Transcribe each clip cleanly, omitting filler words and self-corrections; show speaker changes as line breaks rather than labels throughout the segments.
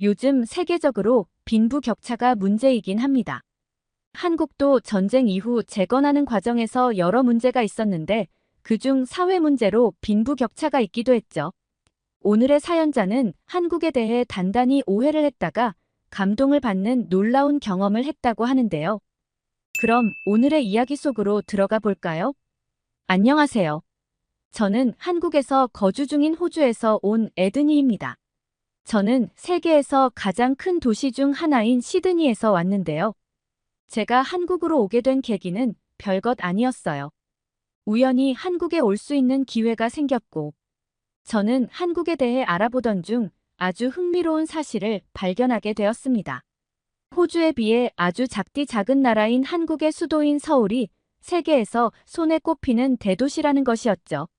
요즘 세계적으로 빈부격차가 문제이긴 합니다. 한국도 전쟁 이후 재건하는 과정에서 여러 문제가 있었는데 그중 사회 문제로 빈부격차가 있기도 했죠. 오늘의 사연자는 한국에 대해 단단히 오해를 했다가 감동을 받는 놀라운 경험을 했다고 하는데요. 그럼 오늘의 이야기 속으로 들어가 볼까요? 안녕하세요. 저는 한국에서 거주 중인 호주에서 온 에드니입니다. 저는 세계에서 가장 큰 도시 중 하나인 시드니에서 왔는데요. 제가 한국으로 오게 된 계기는 별것 아니었어요. 우연히 한국에 올 수 있는 기회가 생겼고, 저는 한국에 대해 알아보던 중 아주 흥미로운 사실을 발견하게 되었습니다. 호주에 비해 아주 작디 작은 나라인 한국의 수도인 서울이 세계에서 손에 꼽히는 대도시라는 것이었죠.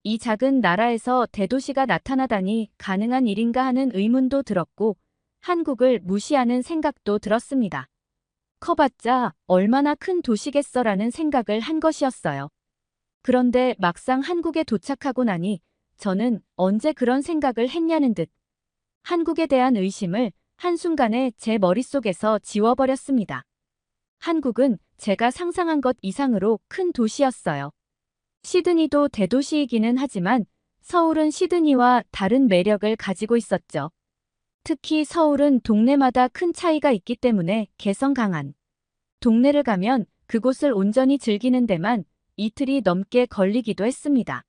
이 작은 나라에서 대도시가 나타나다니 가능한 일인가 하는 의문도 들었고, 한국을 무시하는 생각도 들었습니다. 커봤자 얼마나 큰 도시겠어라는 생각을 한 것이었어요. 그런데 막상 한국에 도착하고 나니 저는 언제 그런 생각을 했냐는 듯 한국에 대한 의심을 한순간에 제 머릿속에서 지워버렸습니다. 한국은 제가 상상한 것 이상으로 큰 도시였어요. 시드니도 대도시이기는 하지만 서울은 시드니와 다른 매력을 가지고 있었죠. 특히 서울은 동네마다 큰 차이가 있기 때문에 개성 강한 동네를 가면 그곳을 온전히 즐기는 데만 이틀이 넘게 걸리기도 했습니다.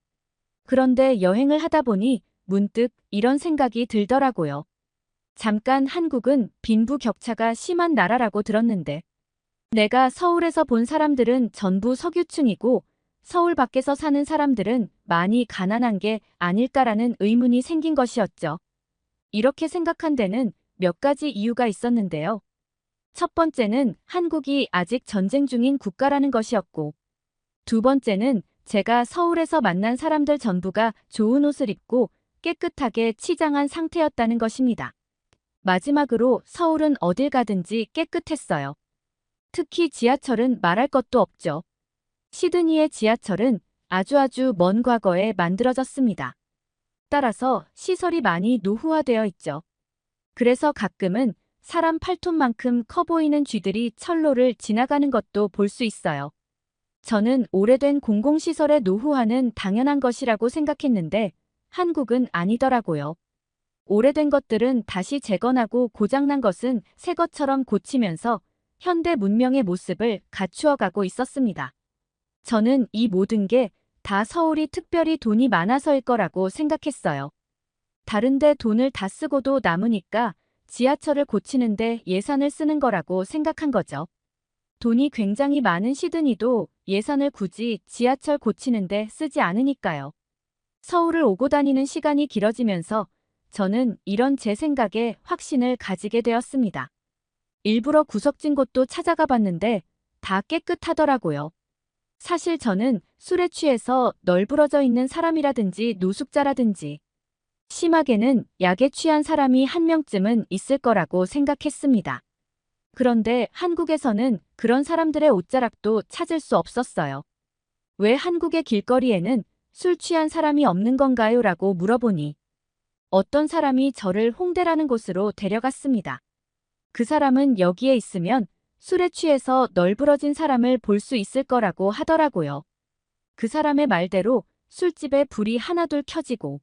그런데 여행을 하다 보니 문득 이런 생각이 들더라고요. 잠깐 한국은 빈부격차가 심한 나라라고 들었는데 내가 서울에서 본 사람들은 전부 석유층이고 서울 밖에서 사는 사람들은 많이 가난한 게 아닐까라는 의문이 생긴 것이었죠. 이렇게 생각한 데는 몇 가지 이유가 있었는데요. 첫 번째는 한국이 아직 전쟁 중인 국가라는 것이었고, 두 번째는 제가 서울에서 만난 사람들 전부가 좋은 옷을 입고 깨끗하게 치장한 상태였다는 것입니다. 마지막으로 서울은 어딜 가든지 깨끗했어요. 특히 지하철은 말할 것도 없죠. 시드니의 지하철은 아주 먼 과거에 만들어졌습니다. 따라서 시설이 많이 노후화되어 있죠. 그래서 가끔은 사람 팔톤만큼 커 보이는 쥐들이 철로를 지나가는 것도 볼 수 있어요. 저는 오래된 공공시설의 노후화는 당연한 것이라고 생각했는데 한국은 아니더라고요. 오래된 것들은 다시 재건하고 고장난 것은 새 것처럼 고치면서 현대 문명의 모습을 갖추어 가고 있었습니다. 저는 이 모든 게 다 서울이 특별히 돈이 많아서일 거라고 생각했어요. 다른데 돈을 다 쓰고도 남으니까 지하철을 고치는데 예산을 쓰는 거라고 생각한 거죠. 돈이 굉장히 많은 시드니도 예산을 굳이 지하철 고치는데 쓰지 않으니까요. 서울을 오고 다니는 시간이 길어지면서 저는 이런 제 생각에 확신을 가지게 되었습니다. 일부러 구석진 곳도 찾아가 봤는데 다 깨끗하더라고요. 사실 저는 술에 취해서 널브러져 있는 사람이라든지 노숙자라든지 심하게는 약에 취한 사람이 한 명쯤은 있을 거라고 생각했습니다. 그런데 한국에서는 그런 사람들의 옷자락도 찾을 수 없었어요. 왜 한국의 길거리에는 술 취한 사람이 없는 건가요? 라고 물어보니 어떤 사람이 저를 홍대라는 곳으로 데려갔습니다. 그 사람은 여기에 있으면 술에 취해서 널브러진 사람을 볼 수 있을 거라고 하더라고요. 그 사람의 말대로 술집에 불이 하나둘 켜지고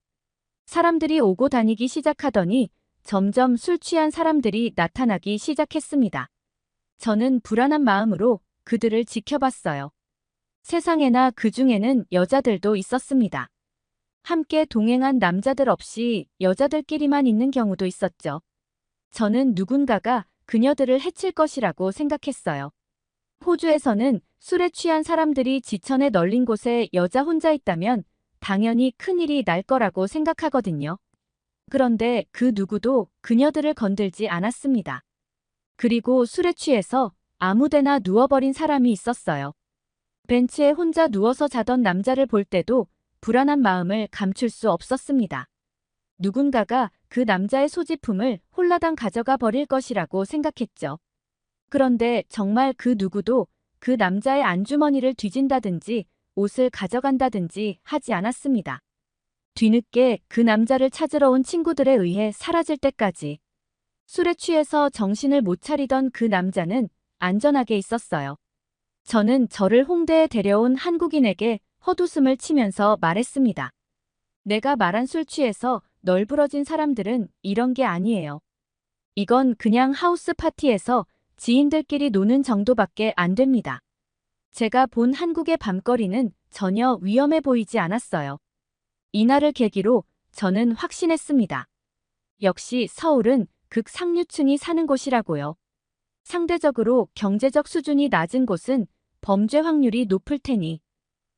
사람들이 오고 다니기 시작하더니 점점 술 취한 사람들이 나타나기 시작했습니다. 저는 불안한 마음으로 그들을 지켜봤어요. 세상에나 그 중에는 여자들도 있었습니다. 함께 동행한 남자들 없이 여자들끼리만 있는 경우도 있었죠. 저는 누군가가 그녀들을 해칠 것이라고 생각했어요. 호주에서는 술에 취한 사람들이 지천에 널린 곳에 여자 혼자 있다면 당연히 큰일이 날 거라고 생각하거든요. 그런데 그 누구도 그녀들을 건들지 않았습니다. 그리고 술에 취해서 아무데나 누워버린 사람이 있었어요. 벤치에 혼자 누워서 자던 남자를 볼 때도 불안한 마음을 감출 수 없었습니다. 누군가가 그 남자의 소지품을 홀라당 가져가 버릴 것이라고 생각했죠. 그런데 정말 그 누구도 그 남자의 안주머니를 뒤진다든지 옷을 가져간다든지 하지 않았습니다. 뒤늦게 그 남자를 찾으러 온 친구들에 의해 사라질 때까지 술에 취해서 정신을 못 차리던 그 남자는 안전하게 있었어요. 저는 저를 홍대에 데려온 한국인에게 헛웃음을 치면서 말했습니다. 내가 말한 술 취해서 널브러진 사람들은 이런 게 아니에요. 이건 그냥 하우스 파티에서 지인들끼리 노는 정도밖에 안 됩니다. 제가 본 한국의 밤거리는 전혀 위험해 보이지 않았어요. 이날을 계기로 저는 확신했습니다. 역시 서울은 극상류층이 사는 곳이라고요. 상대적으로 경제적 수준이 낮은 곳은 범죄 확률이 높을 테니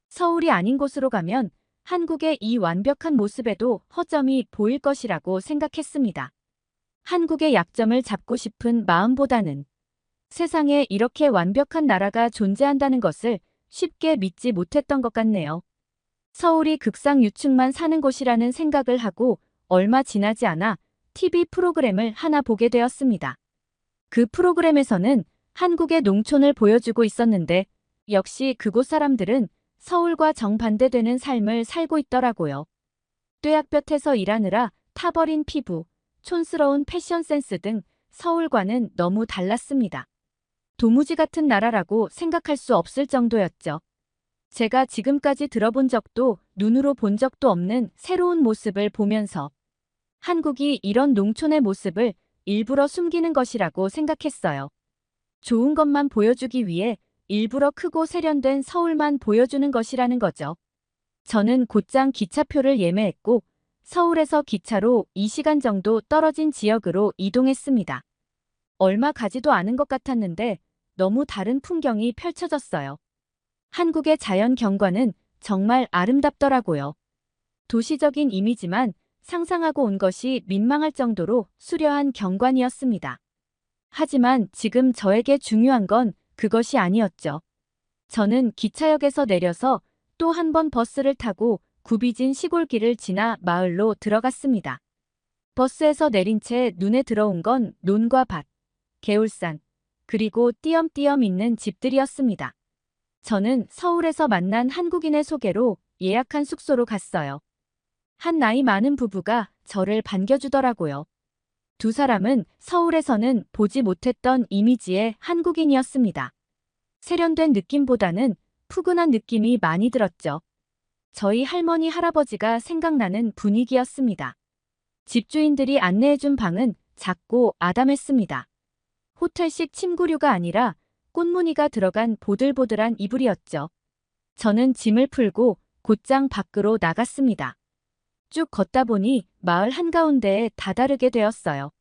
서울이 아닌 곳으로 가면 한국의 이 완벽한 모습에도 허점이 보일 것이라고 생각했습니다. 한국의 약점을 잡고 싶은 마음보다는 세상에 이렇게 완벽한 나라가 존재한다는 것을 쉽게 믿지 못했던 것 같네요. 서울이 극상유층만 사는 곳이라는 생각을 하고 얼마 지나지 않아 TV 프로그램을 하나 보게 되었습니다. 그 프로그램에서는 한국의 농촌을 보여주고 있었는데 역시 그곳 사람들은 서울과 정반대되는 삶을 살고 있더라고요. 뙤약볕에서 일하느라 타버린 피부, 촌스러운 패션 센스 등 서울과는 너무 달랐습니다. 도무지 같은 나라라고 생각할 수 없을 정도였죠. 제가 지금까지 들어본 적도 눈으로 본 적도 없는 새로운 모습을 보면서 한국이 이런 농촌의 모습을 일부러 숨기는 것이라고 생각했어요. 좋은 것만 보여주기 위해 일부러 크고 세련된 서울만 보여주는 것이라는 거죠. 저는 곧장 기차표를 예매했고 서울에서 기차로 2시간 정도 떨어진 지역으로 이동했습니다. 얼마 가지도 않은 것 같았는데 너무 다른 풍경이 펼쳐졌어요. 한국의 자연 경관은 정말 아름답더라고요. 도시적인 이미지만 상상하고 온 것이 민망할 정도로 수려한 경관이었습니다. 하지만 지금 저에게 중요한 건 그것이 아니었죠. 저는 기차역에서 내려서 또 한 번 버스를 타고 굽이진 시골길을 지나 마을로 들어갔습니다. 버스에서 내린 채 눈에 들어온 건 논과 밭, 개울산, 그리고 띄엄띄엄 있는 집들이었습니다. 저는 서울에서 만난 한국인의 소개로 예약한 숙소로 갔어요. 한 나이 많은 부부가 저를 반겨주더라고요. 두 사람은 서울에서는 보지 못했던 이미지의 한국인이었습니다. 세련된 느낌보다는 푸근한 느낌이 많이 들었죠. 저희 할머니 할아버지가 생각나는 분위기였습니다. 집주인들이 안내해준 방은 작고 아담했습니다. 호텔식 침구류가 아니라 꽃무늬가 들어간 보들보들한 이불이었죠. 저는 짐을 풀고 곧장 밖으로 나갔습니다. 쭉 걷다 보니 마을 한가운데에 다다르게 되었어요.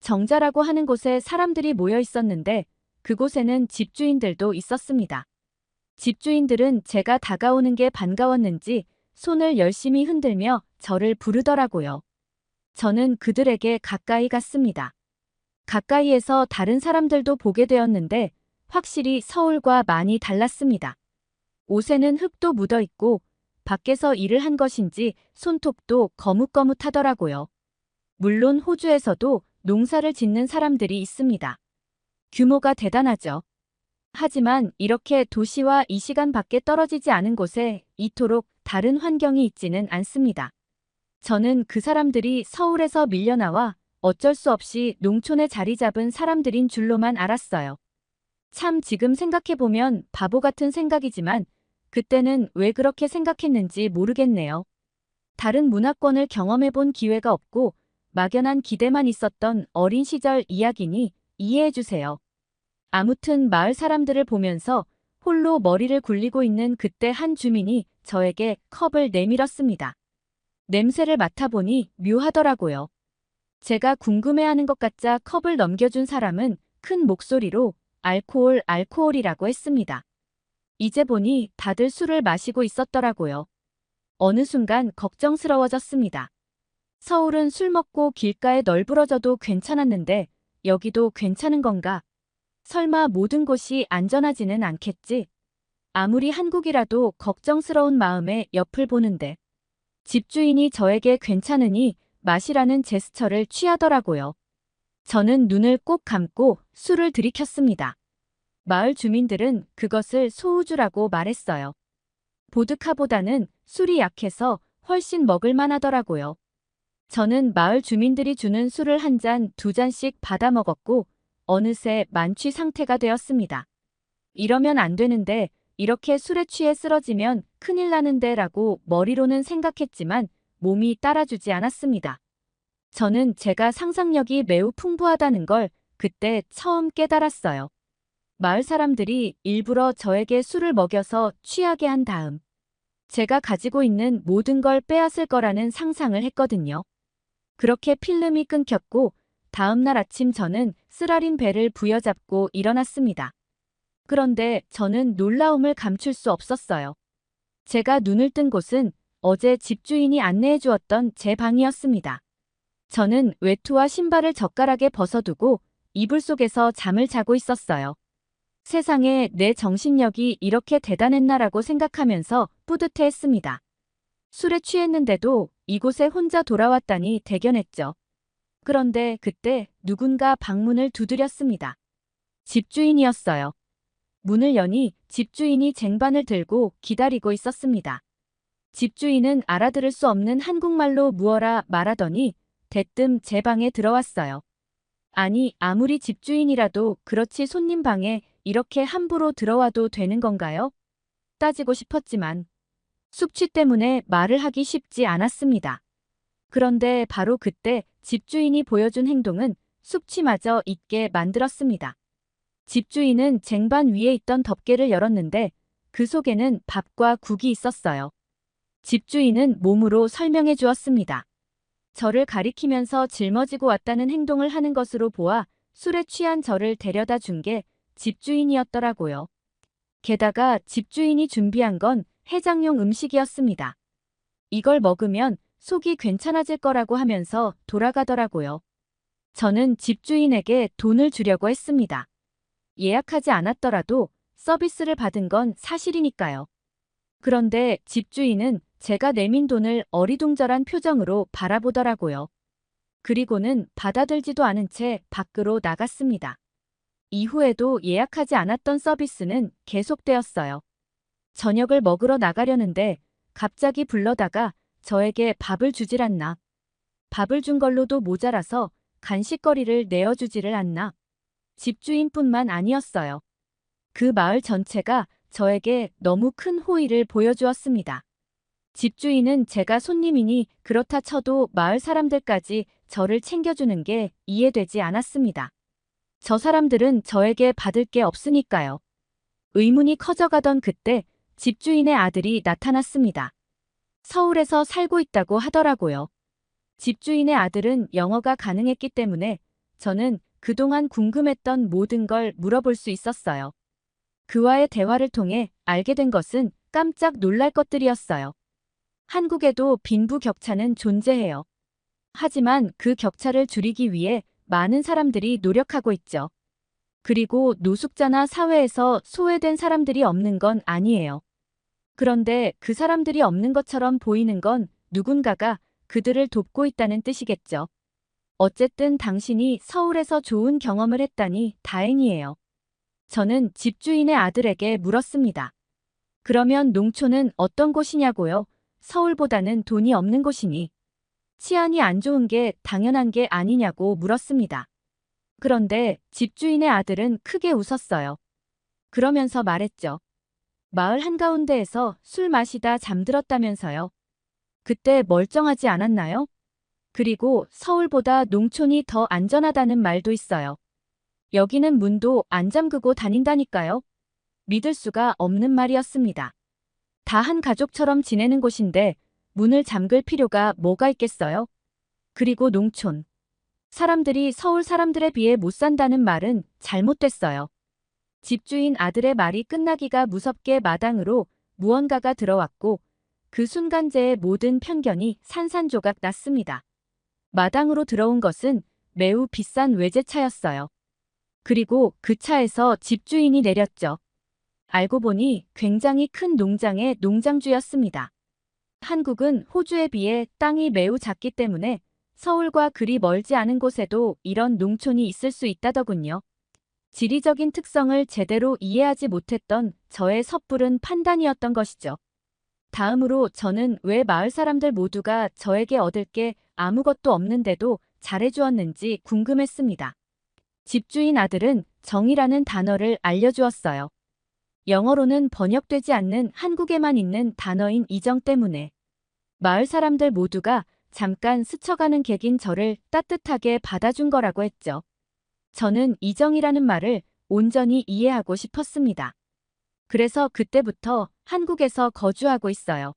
정자라고 하는 곳에 사람들이 모여 있었는데 그곳에는 집주인들도 있었습니다. 집주인들은 제가 다가오는 게 반가웠는지 손을 열심히 흔들며 저를 부르더라고요. 저는 그들에게 가까이 갔습니다. 가까이에서 다른 사람들도 보게 되었는데 확실히 서울과 많이 달랐습니다. 옷에는 흙도 묻어 있고 밖에서 일을 한 것인지 손톱도 거뭇거뭇하더라고요. 물론 호주에서도 농사를 짓는 사람들이 있습니다. 규모가 대단하죠. 하지만 이렇게 도시와 2시간 밖에 떨어지지 않은 곳에 이토록 다른 환경이 있지는 않습니다. 저는 그 사람들이 서울에서 밀려나와 어쩔 수 없이 농촌에 자리 잡은 사람들인 줄로만 알았어요. 참 지금 생각해보면 바보 같은 생각이지만 그때는 왜 그렇게 생각했는지 모르겠네요. 다른 문화권을 경험해본 기회가 없고 막연한 기대만 있었던 어린 시절 이야기니 이해해주세요. 아무튼 마을 사람들을 보면서 홀로 머리를 굴리고 있는 그때 한 주민이 저에게 컵을 내밀었습니다. 냄새를 맡아보니 묘하더라고요. 제가 궁금해하는 것 같자 컵을 넘겨준 사람은 큰 목소리로 알코올이라고 했습니다. 이제 보니 다들 술을 마시고 있었더라고요. 어느 순간 걱정스러워졌습니다. 서울은 술 먹고 길가에 널브러져도 괜찮았는데 여기도 괜찮은 건가? 설마 모든 곳이 안전하지는 않겠지? 아무리 한국이라도 걱정스러운 마음에 옆을 보는데 집주인이 저에게 괜찮으니 마시라는 제스처를 취하더라고요. 저는 눈을 꼭 감고 술을 들이켰습니다. 마을 주민들은 그것을 소우주라고 말했어요. 보드카보다는 술이 약해서 훨씬 먹을만 하더라고요. 저는 마을 주민들이 주는 술을 한 잔, 두 잔씩 받아 먹었고 어느새 만취 상태가 되었습니다. 이러면 안 되는데, 이렇게 술에 취해 쓰러지면 큰일 나는데 라고 머리로는 생각했지만 몸이 따라주지 않았습니다. 저는 제가 상상력이 매우 풍부하다는 걸 그때 처음 깨달았어요. 마을 사람들이 일부러 저에게 술을 먹여서 취하게 한 다음 제가 가지고 있는 모든 걸 빼앗을 거라는 상상을 했거든요. 그렇게 필름이 끊겼고 다음 날 아침 저는 쓰라린 배를 부여잡고 일어났습니다. 그런데 저는 놀라움을 감출 수 없었어요. 제가 눈을 뜬 곳은 어제 집주인이 안내해 주었던 제 방이었습니다. 저는 외투와 신발을 젓가락에 벗어두고 이불 속에서 잠을 자고 있었어요. 세상에 내 정신력이 이렇게 대단했나라고 생각하면서 뿌듯해했습니다. 술에 취했는데도 이곳에 혼자 돌아왔다니 대견했죠. 그런데 그때 누군가 방문을 두드렸습니다. 집주인이었어요. 문을 여니 집주인이 쟁반을 들고 기다리고 있었습니다. 집주인은 알아들을 수 없는 한국말로 무어라 말하더니 대뜸 제 방에 들어왔어요. 아니, 아무리 집주인이라도 그렇지 손님 방에 이렇게 함부로 들어와도 되는 건가요? 따지고 싶었지만 숙취 때문에 말을 하기 쉽지 않았습니다. 그런데 바로 그때 집주인이 보여준 행동은 숙취마저 잊게 만들었습니다. 집주인은 쟁반 위에 있던 덮개를 열었는데 그 속에는 밥과 국이 있었어요. 집주인은 몸으로 설명해 주었습니다. 저를 가리키면서 짊어지고 왔다는 행동을 하는 것으로 보아 술에 취한 저를 데려다 준 게 집주인이었더라고요. 게다가 집주인이 준비한 건 해장용 음식이었습니다. 이걸 먹으면 속이 괜찮아질 거라고 하면서 돌아가더라고요. 저는 집주인에게 돈을 주려고 했습니다. 예약하지 않았더라도 서비스를 받은 건 사실이니까요. 그런데 집주인은 제가 내민 돈을 어리둥절한 표정으로 바라보더라고요. 그리고는 받아들지도 않은 채 밖으로 나갔습니다. 이후에도 예약하지 않았던 서비스는 계속되었어요. 저녁을 먹으러 나가려는데 갑자기 불러다가 저에게 밥을 주질 않나. 밥을 준 걸로도 모자라서 간식거리를 내어주지를 않나. 집주인뿐만 아니었어요. 그 마을 전체가 저에게 너무 큰 호의를 보여주었습니다. 집주인은 제가 손님이니 그렇다 쳐도 마을 사람들까지 저를 챙겨주는 게 이해되지 않았습니다. 저 사람들은 저에게 받을 게 없으니까요. 의문이 커져가던 그때 집주인의 아들이 나타났습니다. 서울에서 살고 있다고 하더라고요. 집주인의 아들은 영어가 가능했기 때문에 저는 그동안 궁금했던 모든 걸 물어볼 수 있었어요. 그와의 대화를 통해 알게 된 것은 깜짝 놀랄 것들이었어요. 한국에도 빈부격차는 존재해요. 하지만 그 격차를 줄이기 위해 많은 사람들이 노력하고 있죠. 그리고 노숙자나 사회에서 소외된 사람들이 없는 건 아니에요. 그런데 그 사람들이 없는 것처럼 보이는 건 누군가가 그들을 돕고 있다는 뜻이겠죠. 어쨌든 당신이 서울에서 좋은 경험을 했다니 다행이에요. 저는 집주인의 아들에게 물었습니다. 그러면 농촌은 어떤 곳이냐고요? 서울보다는 돈이 없는 곳이니. 치안이 안 좋은 게 당연한 게 아니냐고 물었습니다. 그런데 집주인의 아들은 크게 웃었어요. 그러면서 말했죠. 마을 한가운데에서 술 마시다 잠들었다면서요. 그때 멀쩡하지 않았나요? 그리고 서울보다 농촌이 더 안전하다는 말도 있어요. 여기는 문도 안 잠그고 다닌다니까요. 믿을 수가 없는 말이었습니다. 다 한 가족처럼 지내는 곳인데 문을 잠글 필요가 뭐가 있겠어요? 그리고 농촌. 사람들이 서울 사람들에 비해 못 산다는 말은 잘못됐어요. 집주인 아들의 말이 끝나기가 무섭게 마당으로 무언가가 들어왔고 그 순간 제 모든 편견이 산산조각 났습니다. 마당으로 들어온 것은 매우 비싼 외제차였어요. 그리고 그 차에서 집주인이 내렸죠. 알고 보니 굉장히 큰 농장의 농장주였습니다. 한국은 호주에 비해 땅이 매우 작기 때문에 서울과 그리 멀지 않은 곳에도 이런 농촌이 있을 수 있다더군요. 지리적인 특성을 제대로 이해하지 못했던 저의 섣부른 판단이었던 것이죠. 다음으로 저는 왜 마을 사람들 모두가 저에게 얻을 게 아무것도 없는데도 잘해주었는지 궁금했습니다. 집주인 아들은 정이라는 단어를 알려주었어요. 영어로는 번역되지 않는 한국에만 있는 단어인 이정 때문에 마을 사람들 모두가 잠깐 스쳐가는 객인 저를 따뜻하게 받아준 거라고 했죠. 저는 이정이라는 말을 온전히 이해하고 싶었습니다. 그래서 그때부터 한국에서 거주하고 있어요.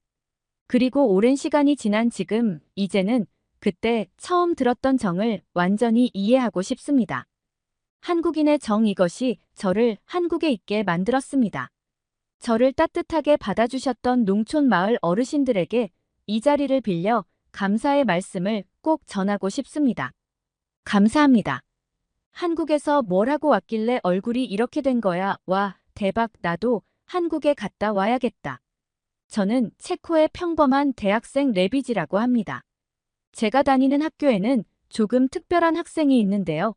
그리고 오랜 시간이 지난 지금, 이제는 그때 처음 들었던 정을 완전히 이해하고 싶습니다. 한국인의 정, 이것이 저를 한국에 있게 만들었습니다. 저를 따뜻하게 받아주셨던 농촌 마을 어르신들에게 이 자리를 빌려 감사의 말씀을 꼭 전하고 싶습니다. 감사합니다. 한국에서 뭘 하고 왔길래 얼굴이 이렇게 된 거야. 와, 대박, 나도 한국에 갔다 와야겠다. 저는 체코의 평범한 대학생 레비지라고 합니다. 제가 다니는 학교에는 조금 특별한 학생이 있는데요.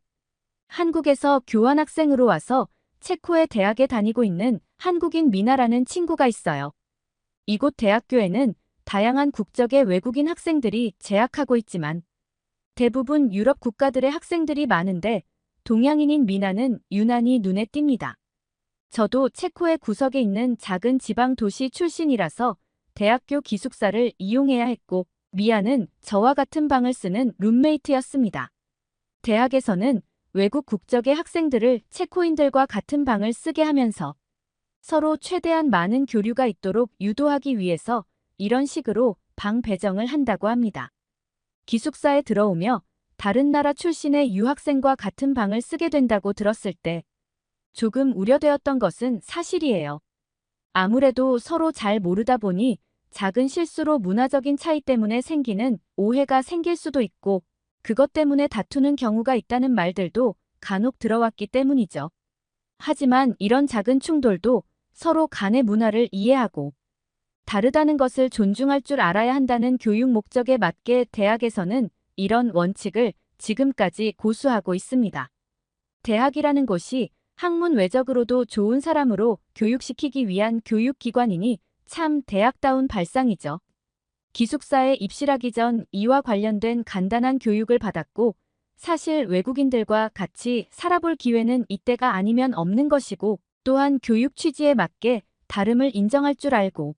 한국에서 교환학생으로 와서 체코의 대학에 다니고 있는 한국인 미나라는 친구가 있어요. 이곳 대학교에는 다양한 국적의 외국인 학생들이 재학하고 있지만 대부분 유럽 국가들의 학생들이 많은데 동양인인 미나는 유난히 눈에 띕니다. 저도 체코의 구석에 있는 작은 지방 도시 출신이라서 대학교 기숙사를 이용해야 했고 미아는 저와 같은 방을 쓰는 룸메이트였습니다. 대학에서는 외국 국적의 학생들을 체코인들과 같은 방을 쓰게 하면서 서로 최대한 많은 교류가 있도록 유도하기 위해서 이런 식으로 방 배정을 한다고 합니다. 기숙사에 들어오며 다른 나라 출신의 유학생과 같은 방을 쓰게 된다고 들었을 때 조금 우려되었던 것은 사실이에요. 아무래도 서로 잘 모르다 보니 작은 실수로 문화적인 차이 때문에 생기는 오해가 생길 수도 있고 그것 때문에 다투는 경우가 있다는 말들도 간혹 들어왔기 때문이죠. 하지만 이런 작은 충돌도 서로 간의 문화를 이해하고 다르다는 것을 존중할 줄 알아야 한다는 교육 목적에 맞게 대학에서는 이런 원칙을 지금까지 고수하고 있습니다. 대학이라는 곳이 학문 외적으로도 좋은 사람으로 교육시키기 위한 교육기관이니 참 대학다운 발상이죠. 기숙사에 입실하기 전 이와 관련된 간단한 교육을 받았고 사실 외국인들과 같이 살아볼 기회는 이때가 아니면 없는 것이고 또한 교육 취지에 맞게 다름을 인정할 줄 알고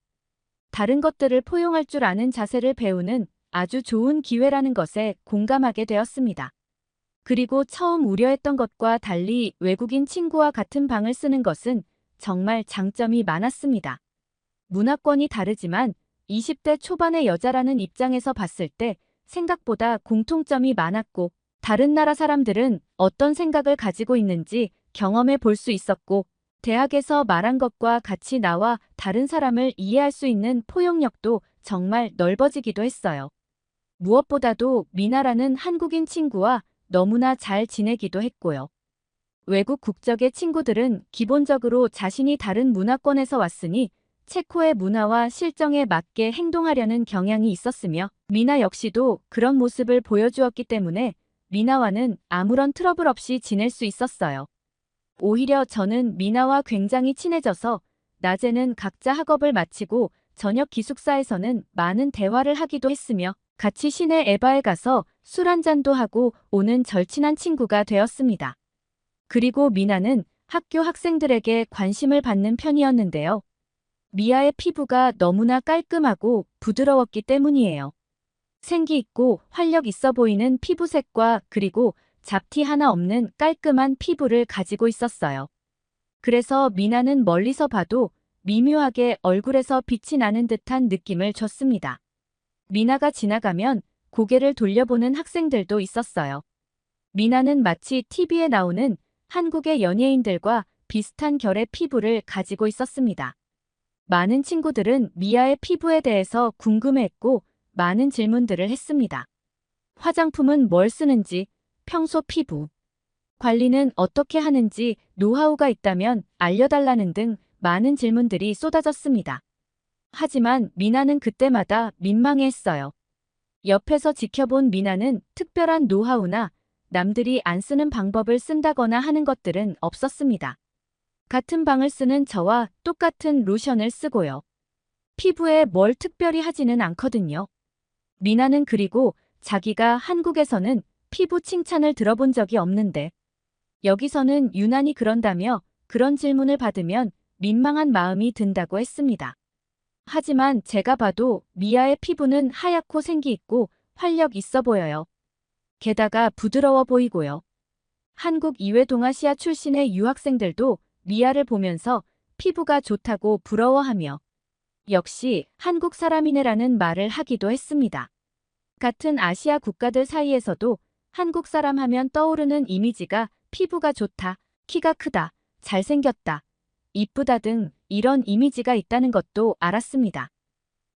다른 것들을 포용할 줄 아는 자세를 배우는 아주 좋은 기회라는 것에 공감하게 되었습니다. 그리고 처음 우려했던 것과 달리 외국인 친구와 같은 방을 쓰는 것은 정말 장점이 많았습니다. 문화권이 다르지만 20대 초반의 여자라는 입장에서 봤을 때 생각보다 공통점이 많았고 다른 나라 사람들은 어떤 생각을 가지고 있는지 경험해 볼 수 있었고 대학에서 말한 것과 같이 나와 다른 사람을 이해할 수 있는 포용력도 정말 넓어지기도 했어요. 무엇보다도 미나라는 한국인 친구와 너무나 잘 지내기도 했고요. 외국 국적의 친구들은 기본적으로 자신이 다른 문화권에서 왔으니 체코의 문화와 실정에 맞게 행동하려는 경향이 있었으며 미나 역시도 그런 모습을 보여주었기 때문에 미나와는 아무런 트러블 없이 지낼 수 있었어요. 오히려 저는 미나와 굉장히 친해져서 낮에는 각자 학업을 마치고 저녁 기숙사에서는 많은 대화를 하기도 했으며 같이 시내 에바에 가서 술 한잔도 하고 오는 절친한 친구가 되었습니다. 그리고 미나는 학교 학생들에게 관심을 받는 편이었는데요. 미아의 피부가 너무나 깔끔하고 부드러웠기 때문이에요. 생기 있고 활력 있어 보이는 피부색과 그리고 잡티 하나 없는 깔끔한 피부를 가지고 있었어요. 그래서 미나는 멀리서 봐도 미묘하게 얼굴에서 빛이 나는 듯한 느낌을 줬습니다. 미나가 지나가면 고개를 돌려보는 학생들도 있었어요. 미나는 마치 TV에 나오는 한국의 연예인들과 비슷한 결의 피부를 가지고 있었습니다. 많은 친구들은 미아의 피부에 대해서 궁금해했고 많은 질문들을 했습니다. 화장품은 뭘 쓰는지, 평소 피부 관리는 어떻게 하는지 노하우가 있다면 알려달라는 등 많은 질문들이 쏟아졌습니다. 하지만 미나는 그때마다 민망해했어요. 옆에서 지켜본 미나는 특별한 노하우나 남들이 안 쓰는 방법을 쓴다거나 하는 것들은 없었습니다. 같은 방을 쓰는 저와 똑같은 로션을 쓰고요. 피부에 뭘 특별히 하지는 않거든요. 미나는 그리고 자기가 한국에서는 피부 칭찬을 들어본 적이 없는데 여기서는 유난히 그런다며 그런 질문을 받으면 민망한 마음이 든다고 했습니다. 하지만 제가 봐도 미아의 피부는 하얗고 생기 있고 활력 있어 보여요. 게다가 부드러워 보이고요. 한국 이외 동아시아 출신의 유학생들도 미아를 보면서 피부가 좋다고 부러워하며 역시 한국 사람이네라는 말을 하기도 했습니다. 같은 아시아 국가들 사이에서도 한국 사람 하면 떠오르는 이미지가 피부가 좋다, 키가 크다, 잘생겼다, 이쁘다 등 이런 이미지가 있다는 것도 알았습니다.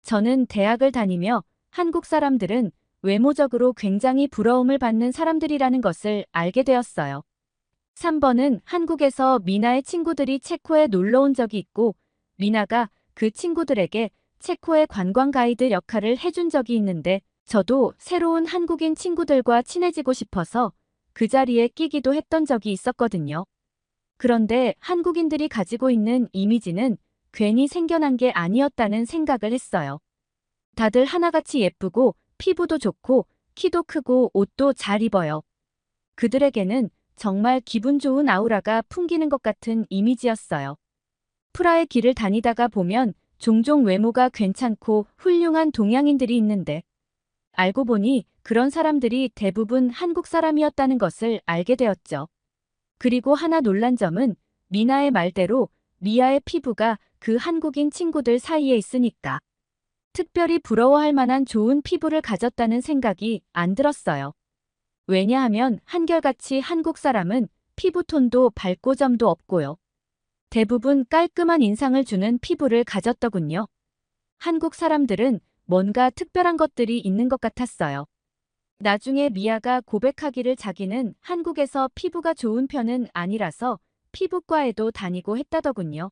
저는 대학을 다니며 한국 사람들은 외모적으로 굉장히 부러움을 받는 사람들이라는 것을 알게 되었어요. 3번은 한국에서 미나의 친구들이 체코에 놀러 온 적이 있고 미나가 그 친구들에게 체코의 관광 가이드 역할을 해준 적이 있는데 저도 새로운 한국인 친구들과 친해지고 싶어서 그 자리에 끼기도 했던 적이 있었거든요. 그런데 한국인들이 가지고 있는 이미지는 괜히 생겨난 게 아니었다는 생각을 했어요. 다들 하나같이 예쁘고 피부도 좋고 키도 크고 옷도 잘 입어요. 그들에게는 정말 기분 좋은 아우라가 풍기는 것 같은 이미지였어요. 프라의 길을 다니다가 보면 종종 외모가 괜찮고 훌륭한 동양인들이 있는데 알고 보니 그런 사람들이 대부분 한국 사람이었다는 것을 알게 되었죠. 그리고 하나 놀란 점은 미나의 말대로 미아의 피부가 그 한국인 친구들 사이에 있으니까 특별히 부러워할 만한 좋은 피부를 가졌다는 생각이 안 들었어요. 왜냐하면 한결같이 한국 사람은 피부톤도 밝고 점도 없고요. 대부분 깔끔한 인상을 주는 피부를 가졌더군요. 한국 사람들은 뭔가 특별한 것들이 있는 것 같았어요. 나중에 미아가 고백하기를 자기는 한국에서 피부가 좋은 편은 아니라서 피부과에도 다니고 했다더군요.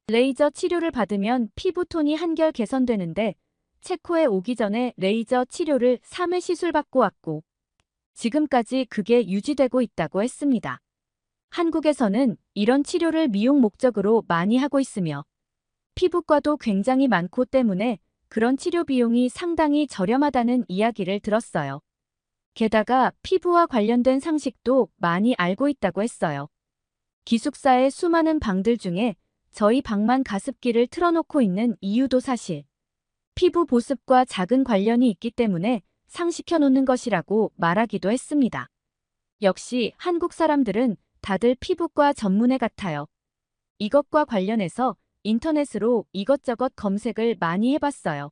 레이저 치료를 받으면 피부톤이 한결 개선되는데 체코에 오기 전에 레이저 치료를 3회 시술받고 왔고 지금까지 그게 유지되고 있다고 했습니다. 한국에서는 이런 치료를 미용 목적으로 많이 하고 있으며 피부과도 굉장히 많고 때문에 그런 치료 비용이 상당히 저렴하다는 이야기를 들었어요. 게다가 피부와 관련된 상식도 많이 알고 있다고 했어요. 기숙사의 수많은 방들 중에 저희 방만 가습기를 틀어놓고 있는 이유도 사실 피부 보습과 작은 관련이 있기 때문에 상시켜놓는 것이라고 말하기도 했습니다. 역시 한국 사람들은 다들 피부과 전문의 같아요. 이것과 관련해서 인터넷으로 이것저것 검색을 많이 해봤어요.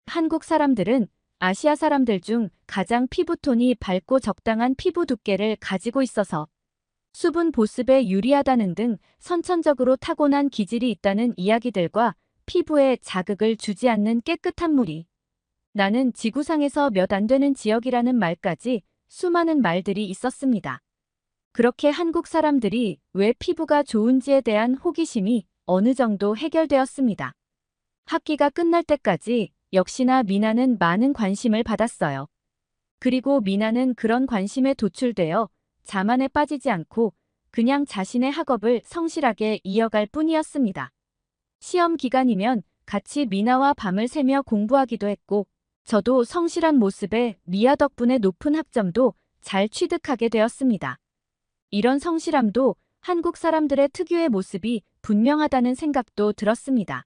한국 사람들은 아시아 사람들 중 가장 피부톤이 밝고 적당한 피부 두께를 가지고 있어서 수분 보습에 유리하다는 등 선천적으로 타고난 기질이 있다는 이야기들과 피부에 자극을 주지 않는 깨끗한 물이 나는 지구상에서 몇 안 되는 지역이라는 말까지 수많은 말들이 있었습니다. 그렇게 한국 사람들이 왜 피부가 좋은지에 대한 호기심이 어느 정도 해결되었습니다. 학기가 끝날 때까지 역시나 미나는 많은 관심을 받았어요. 그리고 미나는 그런 관심에 도출되어 자만에 빠지지 않고 그냥 자신의 학업을 성실하게 이어갈 뿐이었습니다. 시험 기간이면 같이 미나와 밤을 새며 공부하기도 했고 저도 성실한 모습에 미아 덕분에 높은 학점도 잘 취득하게 되었습니다. 이런 성실함도 한국 사람들의 특유의 모습이 분명하다는 생각도 들었습니다.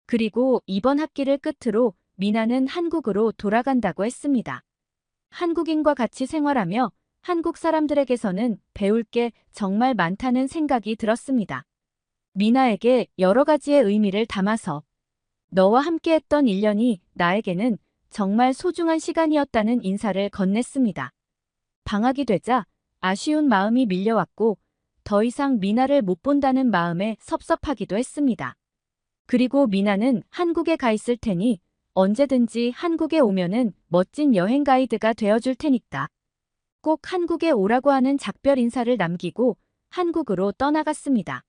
그리고 이번 학기를 끝으로 미나는 한국으로 돌아간다고 했습니다. 한국인과 같이 생활하며 한국 사람들에게서는 배울 게 정말 많다는 생각이 들었습니다. 미나에게 여러 가지의 의미를 담아서 너와 함께했던 1년이 나에게는 정말 소중한 시간이었다는 인사를 건넸습니다. 방학이 되자 아쉬운 마음이 밀려왔고 더 이상 미나를 못 본다는 마음에 섭섭하기도 했습니다. 그리고 미나는 한국에 가 있을 테니 언제든지 한국에 오면은 멋진 여행 가이드가 되어줄 테니까 꼭 한국에 오라고 하는 작별 인사를 남기고 한국으로 떠나갔습니다.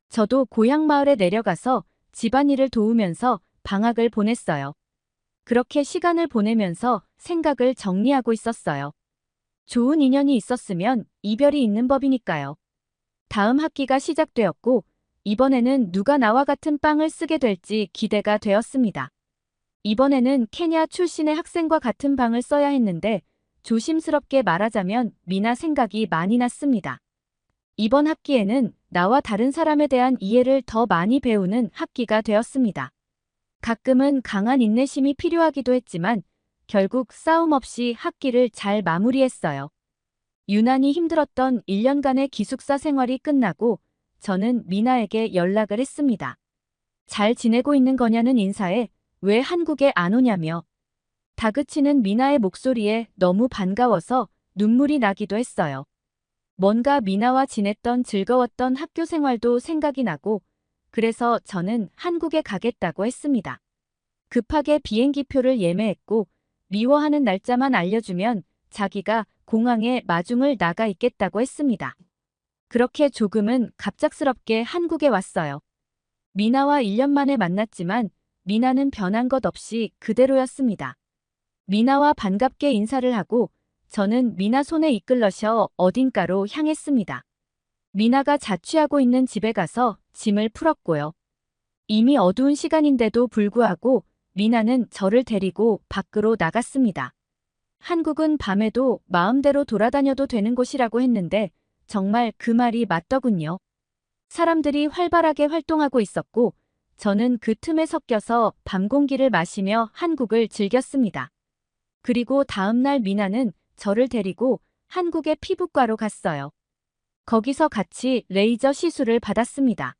저도 고향 마을에 내려가서 집안일을 도우면서 방학을 보냈어요. 그렇게 시간을 보내면서 생각을 정리하고 있었어요. 좋은 인연이 있었으면 이별이 있는 법이니까요. 다음 학기가 시작되었고 이번에는 누가 나와 같은 빵을 쓰게 될지 기대가 되었습니다. 이번에는 케냐 출신의 학생과 같은 방을 써야 했는데 조심스럽게 말하자면 미나 생각이 많이 났습니다. 이번 학기에는 나와 다른 사람에 대한 이해를 더 많이 배우는 학기가 되었습니다. 가끔은 강한 인내심이 필요하기도 했지만 결국 싸움 없이 학기를 잘 마무리했어요. 유난히 힘들었던 1년간의 기숙사 생활이 끝나고 저는 미나에게 연락을 했습니다. 잘 지내고 있는 거냐는 인사에 왜 한국에 안 오냐며 다그치는 미나의 목소리에 너무 반가워서 눈물이 나기도 했어요. 뭔가 미나와 지냈던 즐거웠던 학교 생활도 생각이 나고 그래서 저는 한국에 가겠다고 했습니다. 급하게 비행기표를 예매했고 미워하는 날짜만 알려주면 자기가 공항에 마중을 나가 있겠다고 했습니다. 그렇게 조금은 갑작스럽게 한국에 왔어요. 미나와 1년 만에 만났지만 미나는 변한 것 없이 그대로였습니다. 미나와 반갑게 인사를 하고 저는 미나 손에 이끌러셔 어딘가로 향했습니다. 미나가 자취하고 있는 집에 가서 짐을 풀었고요. 이미 어두운 시간인데도 불구하고 미나는 저를 데리고 밖으로 나갔습니다. 한국은 밤에도 마음대로 돌아다녀도 되는 곳이라고 했는데 정말 그 말이 맞더군요. 사람들이 활발하게 활동하고 있었고 저는 그 틈에 섞여서 밤 공기를 마시며 한국을 즐겼습니다. 그리고 다음날 미나는 저를 데리고 한국의 피부과로 갔어요. 거기서 같이 레이저 시술을 받았습니다.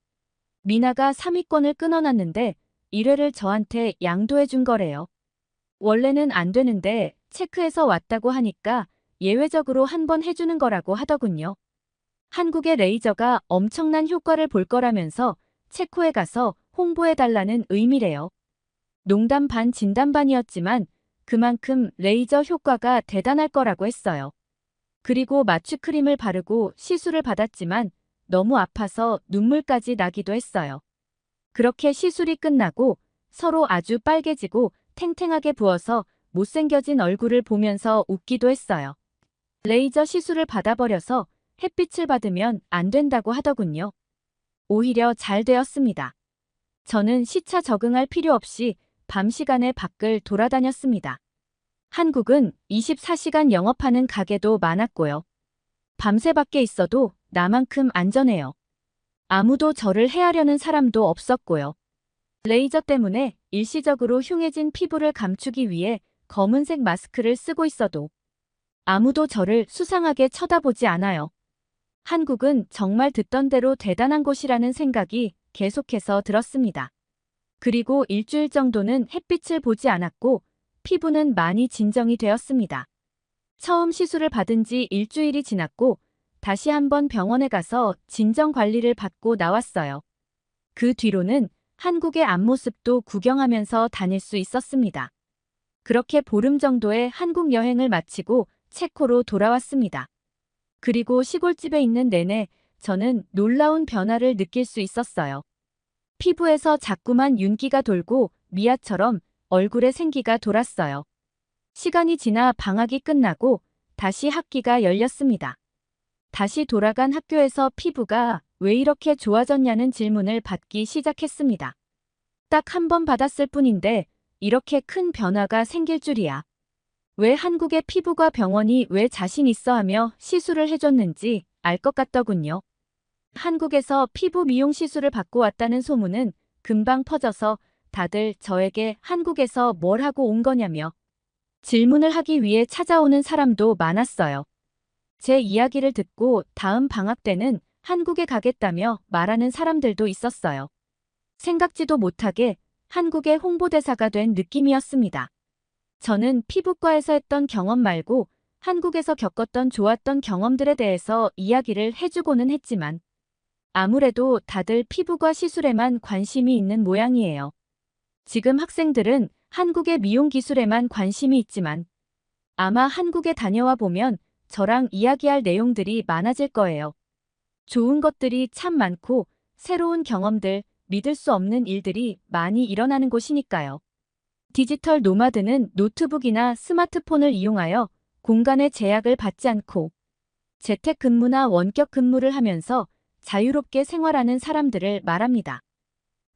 미나가 3위권을 끊어놨는데 1회를 저한테 양도해 준 거래요. 원래는 안 되는데 체크해서 왔다고 하니까 예외적으로 한번 해주는 거라고 하더군요. 한국의 레이저가 엄청난 효과를 볼 거라면서 체코에 가서 홍보해달라는 의미래요. 농담 반 진담 반이었지만 그만큼 레이저 효과가 대단할 거라고 했어요. 그리고 마취크림을 바르고 시술을 받았지만 너무 아파서 눈물까지 나기도 했어요. 그렇게 시술이 끝나고 서로 아주 빨개지고 탱탱하게 부어서 못생겨진 얼굴을 보면서 웃기도 했어요. 레이저 시술을 받아버려서 햇빛을 받으면 안 된다고 하더군요. 오히려 잘 되었습니다. 저는 시차 적응할 필요 없이 밤 시간에 밖을 돌아다녔습니다. 한국은 24시간 영업하는 가게도 많았고요. 밤새 밖에 있어도 나만큼 안전해요. 아무도 저를 해하려는 사람도 없었고요. 레이저 때문에 일시적으로 흉해진 피부를 감추기 위해 검은색 마스크를 쓰고 있어도 아무도 저를 수상하게 쳐다보지 않아요. 한국은 정말 듣던 대로 대단한 곳이라는 생각이 계속해서 들었습니다. 그리고 일주일 정도는 햇빛을 보지 않았고 피부는 많이 진정이 되었습니다. 처음 시술을 받은 지 일주일이 지났고 다시 한번 병원에 가서 진정 관리를 받고 나왔어요. 그 뒤로는 한국의 앞모습도 구경하면서 다닐 수 있었습니다. 그렇게 보름 정도의 한국 여행을 마치고 체코로 돌아왔습니다. 그리고 시골집에 있는 내내 저는 놀라운 변화를 느낄 수 있었어요. 피부에서 자꾸만 윤기가 돌고 미아처럼 얼굴에 생기가 돌았어요. 시간이 지나 방학이 끝나고 다시 학기가 열렸습니다. 다시 돌아간 학교에서 피부가 왜 이렇게 좋아졌냐는 질문을 받기 시작했습니다. 딱 한 번 받았을 뿐인데 이렇게 큰 변화가 생길 줄이야. 왜 한국의 피부과 병원이 왜 자신 있어 하며 시술을 해줬는지 알 것 같더군요. 한국에서 피부 미용 시술을 받고 왔다는 소문은 금방 퍼져서 다들 저에게 한국에서 뭘 하고 온 거냐며 질문을 하기 위해 찾아오는 사람도 많았어요. 제 이야기를 듣고 다음 방학 때는 한국에 가겠다며 말하는 사람들도 있었어요. 생각지도 못하게 한국의 홍보대사가 된 느낌이었습니다. 저는 피부과에서 했던 경험 말고 한국에서 겪었던 좋았던 경험들에 대해서 이야기를 해주고는 했지만 아무래도 다들 피부과 시술에만 관심이 있는 모양이에요. 지금 학생들은 한국의 미용 기술에만 관심이 있지만 아마 한국에 다녀와 보면 저랑 이야기할 내용들이 많아질 거예요. 좋은 것들이 참 많고 새로운 경험들, 믿을 수 없는 일들이 많이 일어나는 곳이니까요. 디지털 노마드는 노트북이나 스마트폰을 이용하여 공간의 제약을 받지 않고 재택 근무나 원격 근무를 하면서 자유롭게 생활하는 사람들을 말합니다.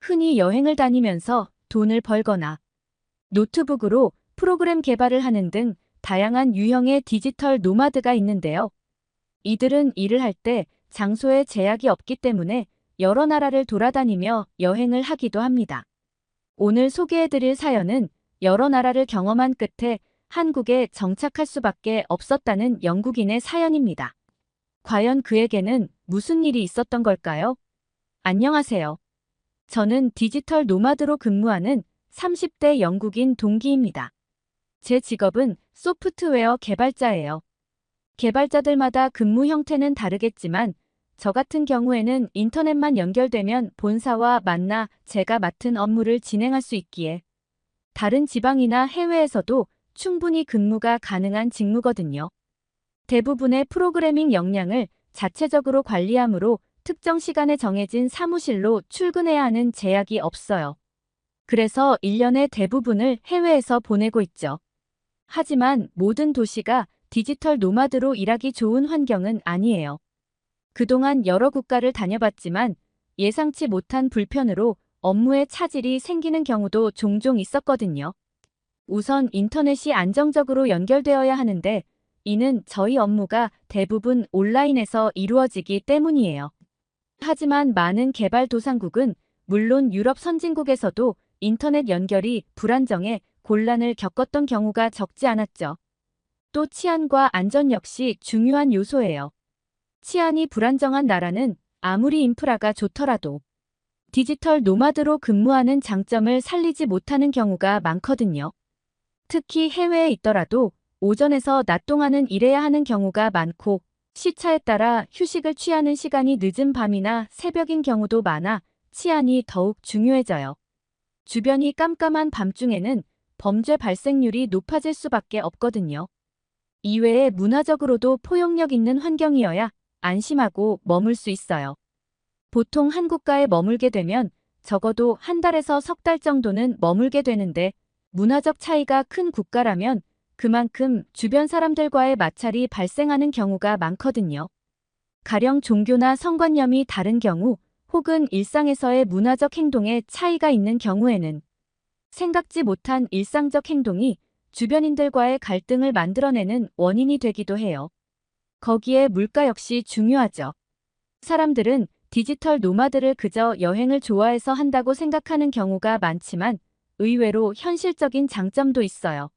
흔히 여행을 다니면서 돈을 벌거나 노트북으로 프로그램 개발을 하는 등 다양한 유형의 디지털 노마드가 있는데요. 이들은 일을 할 때 장소에 제약이 없기 때문에 여러 나라를 돌아다니며 여행을 하기도 합니다. 오늘 소개해드릴 사연은 여러 나라를 경험한 끝에 한국에 정착할 수밖에 없었다는 영국인의 사연입니다. 과연 그에게는 무슨 일이 있었던 걸까요? 안녕하세요. 저는 디지털 노마드로 근무하는 30대 영국인 동기입니다. 제 직업은 소프트웨어 개발자예요. 개발자들마다 근무 형태는 다르겠지만 저 같은 경우에는 인터넷만 연결되면 본사와 만나 제가 맡은 업무를 진행할 수 있기에 다른 지방이나 해외에서도 충분히 근무가 가능한 직무거든요. 대부분의 프로그래밍 역량을 자체적으로 관리하므로 특정 시간에 정해진 사무실로 출근해야 하는 제약이 없어요. 그래서 1년의 대부분을 해외에서 보내고 있죠. 하지만 모든 도시가 디지털 노마드로 일하기 좋은 환경은 아니에요. 그동안 여러 국가를 다녀봤지만 예상치 못한 불편으로 업무에 차질이 생기는 경우도 종종 있었거든요. 우선 인터넷이 안정적으로 연결되어야 하는데 이는 저희 업무가 대부분 온라인에서 이루어지기 때문이에요. 하지만 많은 개발도상국은 물론 유럽 선진국에서도 인터넷 연결이 불안정해 곤란을 겪었던 경우가 적지 않았죠. 또 치안과 안전 역시 중요한 요소예요. 치안이 불안정한 나라는 아무리 인프라가 좋더라도 디지털 노마드로 근무하는 장점을 살리지 못하는 경우가 많거든요. 특히 해외에 있더라도 오전에서 낮 동안은 일해야 하는 경우가 많고 시차에 따라 휴식을 취하는 시간이 늦은 밤이나 새벽인 경우도 많아 치안이 더욱 중요해져요. 주변이 깜깜한 밤중에는 범죄 발생률이 높아질 수밖에 없거든요. 이외에 문화적으로도 포용력 있는 환경이어야 안심하고 머물 수 있어요. 보통 한 국가에 머물게 되면 적어도 한 달에서 석 달 정도는 머물게 되는데 문화적 차이가 큰 국가라면 그만큼 주변 사람들과의 마찰이 발생하는 경우가 많거든요. 가령 종교나 성관념이 다른 경우 혹은 일상에서의 문화적 행동에 차이가 있는 경우에는 생각지 못한 일상적 행동이 주변인들과의 갈등을 만들어내는 원인이 되기도 해요. 거기에 물가 역시 중요하죠. 사람들은 디지털 노마드를 그저 여행을 좋아해서 한다고 생각하는 경우가 많지만 의외로 현실적인 장점도 있어요.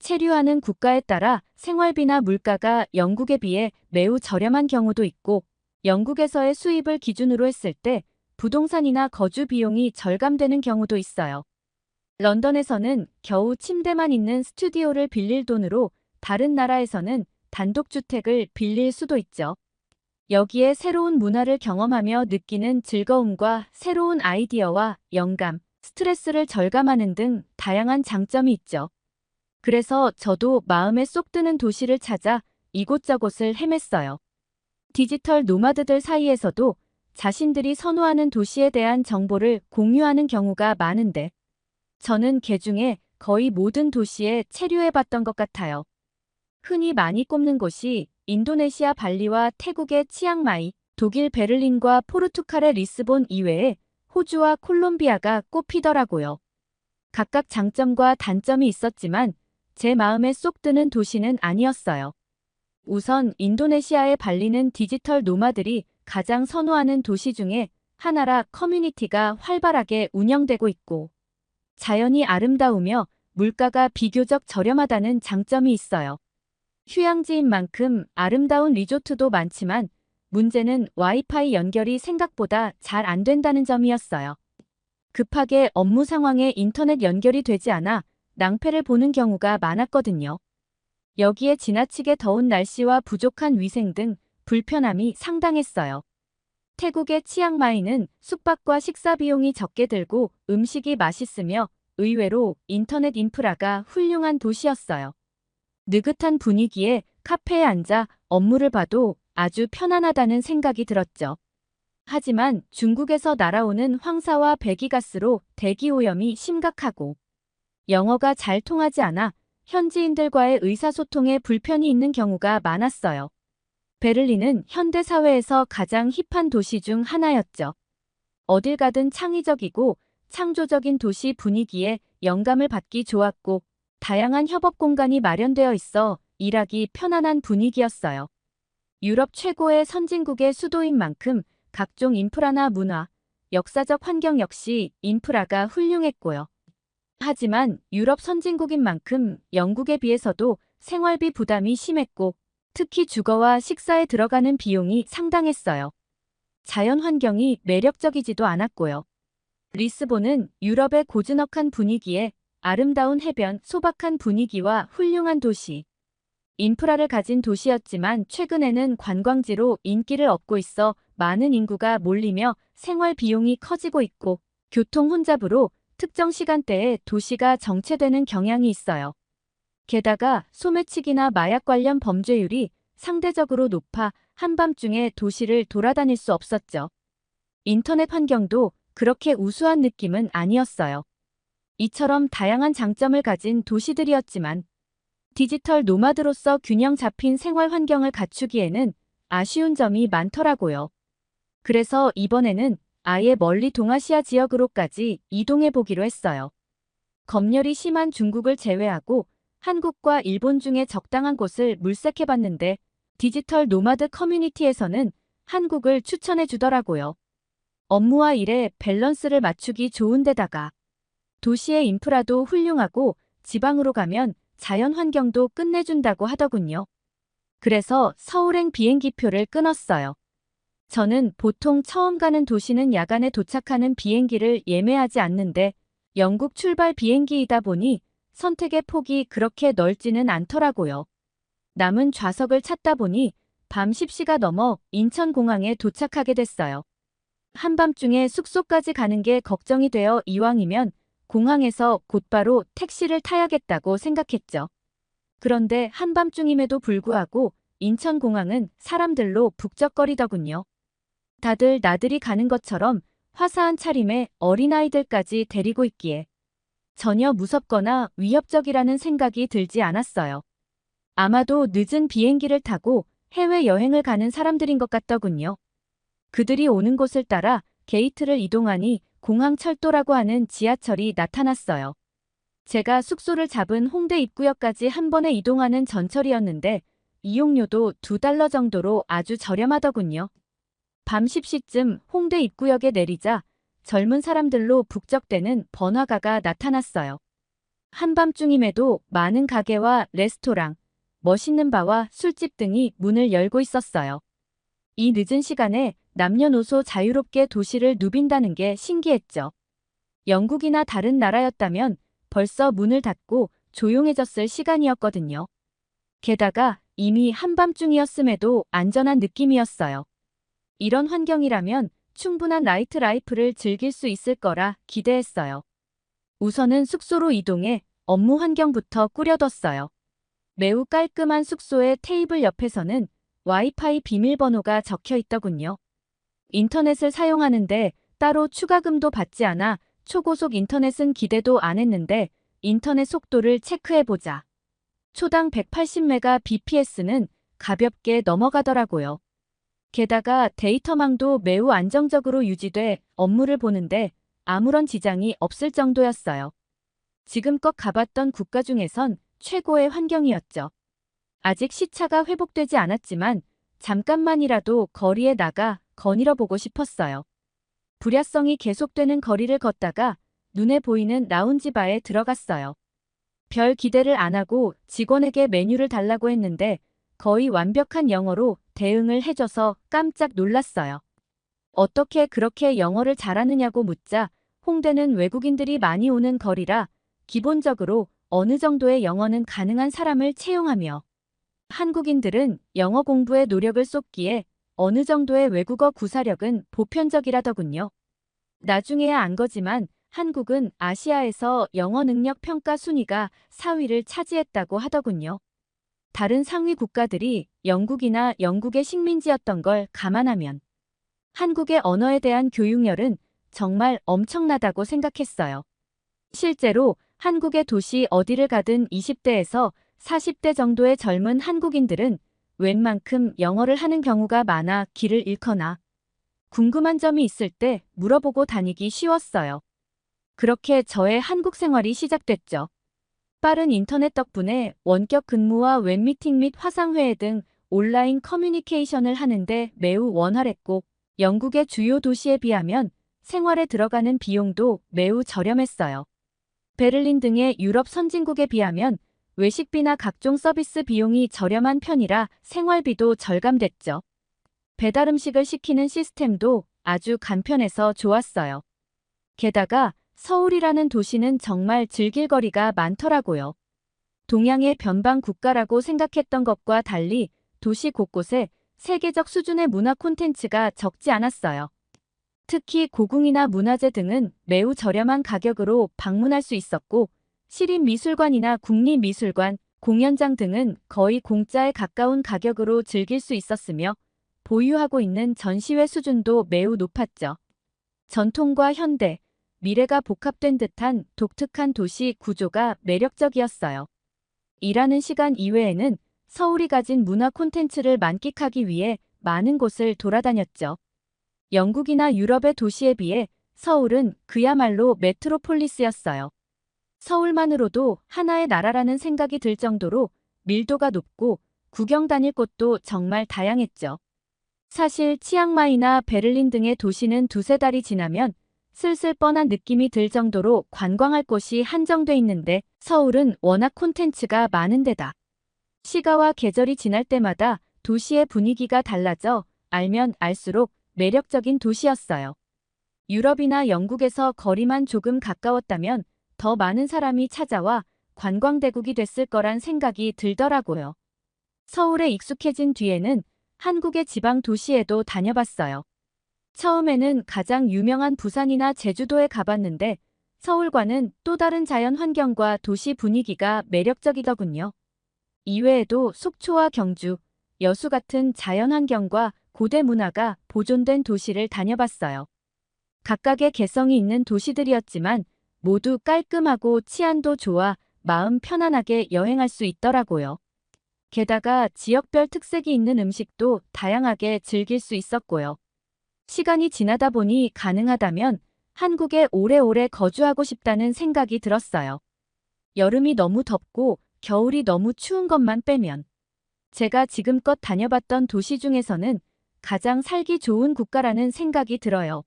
체류하는 국가에 따라 생활비나 물가가 영국에 비해 매우 저렴한 경우도 있고 영국에서의 수입을 기준으로 했을 때 부동산이나 거주 비용이 절감되는 경우도 있어요. 런던에서는 겨우 침대만 있는 스튜디오를 빌릴 돈으로 다른 나라에서는 단독주택을 빌릴 수도 있죠. 여기에 새로운 문화를 경험하며 느끼는 즐거움과 새로운 아이디어와 영감, 스트레스를 절감하는 등 다양한 장점이 있죠. 그래서 저도 마음에 쏙 드는 도시를 찾아 이곳저곳을 헤맸어요. 디지털 노마드들 사이에서도 자신들이 선호하는 도시에 대한 정보를 공유하는 경우가 많은데 저는 그중에 거의 모든 도시에 체류해봤던 것 같아요. 흔히 많이 꼽는 곳이 인도네시아 발리와 태국의 치앙마이, 독일 베를린과 포르투갈의 리스본 이외에 호주와 콜롬비아가 꼽히더라고요. 각각 장점과 단점이 있었지만 제 마음에 쏙 드는 도시는 아니었어요. 우선 인도네시아의 발리는 디지털 노마들이 가장 선호하는 도시 중에 하나라 커뮤니티가 활발하게 운영되고 있고 자연이 아름다우며 물가가 비교적 저렴하다는 장점이 있어요. 휴양지인 만큼 아름다운 리조트도 많지만 문제는 와이파이 연결이 생각보다 잘 안 된다는 점이었어요. 급하게 업무 상황에 인터넷 연결이 되지 않아 낭패를 보는 경우가 많았거든요. 여기에 지나치게 더운 날씨와 부족한 위생 등 불편함이 상당했어요. 태국의 치앙마이는 숙박과 식사 비용이 적게 들고 음식이 맛있으며 의외로 인터넷 인프라가 훌륭한 도시였어요. 느긋한 분위기에 카페에 앉아 업무를 봐도 아주 편안하다는 생각이 들었죠. 하지만 중국에서 날아오는 황사와 배기가스로 대기 오염이 심각하고 영어가 잘 통하지 않아 현지인들과의 의사소통에 불편이 있는 경우가 많았어요. 베를린은 현대 사회에서 가장 힙한 도시 중 하나였죠. 어딜 가든 창의적이고 창조적인 도시 분위기에 영감을 받기 좋았고 다양한 협업 공간이 마련되어 있어 일하기 편안한 분위기였어요. 유럽 최고의 선진국의 수도인 만큼 각종 인프라나 문화, 역사적 환경 역시 인프라가 훌륭했고요. 하지만 유럽 선진국인 만큼 영국에 비해서도 생활비 부담이 심했고 특히 주거와 식사에 들어가는 비용이 상당했어요. 자연 환경이 매력적이지도 않았고요. 리스본은 유럽의 고즈넉한 분위기에 아름다운 해변, 소박한 분위기와 훌륭한 도시, 인프라를 가진 도시였지만 최근에는 관광지로 인기를 얻고 있어 많은 인구가 몰리며 생활 비용이 커지고 있고 교통 혼잡으로 특정 시간대에 도시가 정체되는 경향이 있어요. 게다가 소매치기나 마약 관련 범죄율이 상대적으로 높아 한밤중에 도시를 돌아다닐 수 없었죠. 인터넷 환경도 그렇게 우수한 느낌은 아니었어요. 이처럼 다양한 장점을 가진 도시들이었지만 디지털 노마드로서 균형 잡힌 생활 환경을 갖추기에는 아쉬운 점이 많더라고요. 그래서 이번에는 아예 멀리 동아시아 지역으로까지 이동해 보기로 했어요. 검열이 심한 중국을 제외하고 한국과 일본 중에 적당한 곳을 물색해 봤는데 디지털 노마드 커뮤니티에서는 한국을 추천해 주더라고요. 업무와 일의 밸런스를 맞추기 좋은 데다가 도시의 인프라도 훌륭하고 지방으로 가면 자연 환경도 끝내준다고 하더군요. 그래서 서울행 비행기표를 끊었어요. 저는 보통 처음 가는 도시는 야간에 도착하는 비행기를 예매하지 않는데 영국 출발 비행기이다 보니 선택의 폭이 그렇게 넓지는 않더라고요. 남은 좌석을 찾다 보니 밤 10시가 넘어 인천공항에 도착하게 됐어요. 한밤중에 숙소까지 가는 게 걱정이 되어 이왕이면 공항에서 곧바로 택시를 타야겠다고 생각했죠. 그런데 한밤중임에도 불구하고 인천공항은 사람들로 북적거리더군요. 다들 나들이 가는 것처럼 화사한 차림에 어린아이들까지 데리고 있기에 전혀 무섭거나 위협적이라는 생각이 들지 않았어요. 아마도 늦은 비행기를 타고 해외여행을 가는 사람들인 것 같더군요. 그들이 오는 곳을 따라 게이트를 이동하니 공항 철도라고 하는 지하철이 나타났어요. 제가 숙소를 잡은 홍대 입구역까지 한 번에 이동하는 전철이었는데 이용료도 $2 정도로 아주 저렴하더군요. 밤 10시쯤 홍대 입구역에 내리자 젊은 사람들로 북적대는 번화가가 나타났어요. 한밤중임에도 많은 가게와 레스토랑, 멋있는 바와 술집 등이 문을 열고 있었어요. 이 늦은 시간에 남녀노소 자유롭게 도시를 누빈다는 게 신기했죠. 영국이나 다른 나라였다면 벌써 문을 닫고 조용해졌을 시간이었거든요. 게다가 이미 한밤중이었음에도 안전한 느낌이었어요. 이런 환경이라면 충분한 나이트 라이프를 즐길 수 있을 거라 기대했어요. 우선은 숙소로 이동해 업무 환경부터 꾸려뒀어요. 매우 깔끔한 숙소의 테이블 옆에서는 와이파이 비밀번호가 적혀 있더군요. 인터넷을 사용하는데 따로 추가금도 받지 않아 초고속 인터넷은 기대도 안 했는데 인터넷 속도를 체크해보자. 초당 180Mbps는 가볍게 넘어가더라고요. 게다가 데이터망도 매우 안정적으로 유지돼 업무를 보는데 아무런 지장이 없을 정도였어요. 지금껏 가봤던 국가 중에선 최고의 환경이었죠. 아직 시차가 회복되지 않았지만 잠깐만이라도 거리에 나가 거닐어 보고 싶었어요. 불야성이 계속되는 거리를 걷다가 눈에 보이는 라운지 바에 들어갔어요. 별 기대를 안 하고 직원에게 메뉴를 달라고 했는데 거의 완벽한 영어로 대응을 해줘서 깜짝 놀랐어요. 어떻게 그렇게 영어를 잘하느냐고 묻자 홍대는 외국인들이 많이 오는 거리라 기본적으로 어느 정도의 영어는 가능한 사람을 채용하며 한국인들은 영어 공부에 노력을 쏟기에 어느 정도의 외국어 구사력은 보편적이라더군요. 나중에야 안 거지만 한국은 아시아에서 영어 능력 평가 순위가 4위를 차지했다고 하더군요. 다른 상위 국가들이 영국이나 영국의 식민지였던 걸 감안하면 한국의 언어에 대한 교육열은 정말 엄청나다고 생각했어요. 실제로 한국의 도시 어디를 가든 20대에서 40대 정도의 젊은 한국인들은 웬만큼 영어를 하는 경우가 많아 길을 잃거나 궁금한 점이 있을 때 물어보고 다니기 쉬웠어요. 그렇게 저의 한국 생활이 시작됐죠. 빠른 인터넷 덕분에 원격 근무와 웹미팅 및 화상회의 등 온라인 커뮤니케이션을 하는데 매우 원활했고, 영국의 주요 도시에 비하면 생활에 들어가는 비용도 매우 저렴했어요. 베를린 등의 유럽 선진국에 비하면 외식비나 각종 서비스 비용이 저렴한 편이라 생활비도 절감됐죠. 배달 음식을 시키는 시스템도 아주 간편해서 좋았어요. 게다가 서울이라는 도시는 정말 즐길 거리가 많더라고요. 동양의 변방 국가라고 생각했던 것과 달리 도시 곳곳에 세계적 수준의 문화 콘텐츠가 적지 않았어요. 특히 고궁이나 문화재 등은 매우 저렴한 가격으로 방문할 수 있었고, 시립미술관이나 국립미술관, 공연장 등은 거의 공짜에 가까운 가격으로 즐길 수 있었으며, 보유하고 있는 전시회 수준도 매우 높았죠. 전통과 현대, 미래가 복합된 듯한 독특한 도시 구조가 매력적이었어요. 일하는 시간 이외에는 서울이 가진 문화 콘텐츠를 만끽하기 위해 많은 곳을 돌아다녔죠. 영국이나 유럽의 도시에 비해 서울은 그야말로 메트로폴리스였어요. 서울만으로도 하나의 나라라는 생각이 들 정도로 밀도가 높고 구경 다닐 곳도 정말 다양했죠. 사실 치앙마이나 베를린 등의 도시는 두세 달이 지나면 슬슬 뻔한 느낌이 들 정도로 관광할 곳이 한정돼 있는데, 서울은 워낙 콘텐츠가 많은 데다 시가와 계절이 지날 때마다 도시의 분위기가 달라져 알면 알수록 매력적인 도시였어요. 유럽이나 영국에서 거리만 조금 가까웠다면 더 많은 사람이 찾아와 관광대국이 됐을 거란 생각이 들더라고요. 서울에 익숙해진 뒤에는 한국의 지방 도시에도 다녀봤어요. 처음에는 가장 유명한 부산이나 제주도에 가봤는데, 서울과는 또 다른 자연 환경과 도시 분위기가 매력적이더군요. 이외에도 속초와 경주, 여수 같은 자연 환경과 고대 문화가 보존된 도시를 다녀봤어요. 각각의 개성이 있는 도시들이었지만 모두 깔끔하고 치안도 좋아 마음 편안하게 여행할 수 있더라고요. 게다가 지역별 특색이 있는 음식도 다양하게 즐길 수 있었고요. 시간이 지나다 보니 가능하다면 한국에 오래오래 거주하고 싶다는 생각이 들었어요. 여름이 너무 덥고 겨울이 너무 추운 것만 빼면 제가 지금껏 다녀봤던 도시 중에서는 가장 살기 좋은 국가라는 생각이 들어요.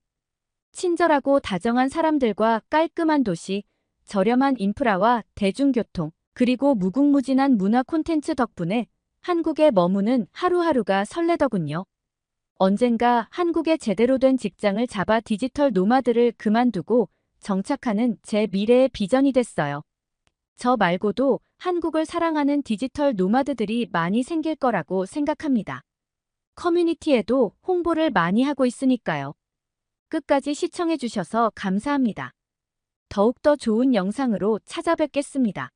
친절하고 다정한 사람들과 깔끔한 도시, 저렴한 인프라와 대중교통, 그리고 무궁무진한 문화 콘텐츠 덕분에 한국에 머무는 하루하루가 설레더군요. 언젠가 한국에 제대로 된 직장을 잡아 디지털 노마드를 그만두고 정착하는 제 미래의 비전이 됐어요. 저 말고도 한국을 사랑하는 디지털 노마드들이 많이 생길 거라고 생각합니다. 커뮤니티에도 홍보를 많이 하고 있으니까요. 끝까지 시청해주셔서 감사합니다. 더욱더 좋은 영상으로 찾아뵙겠습니다.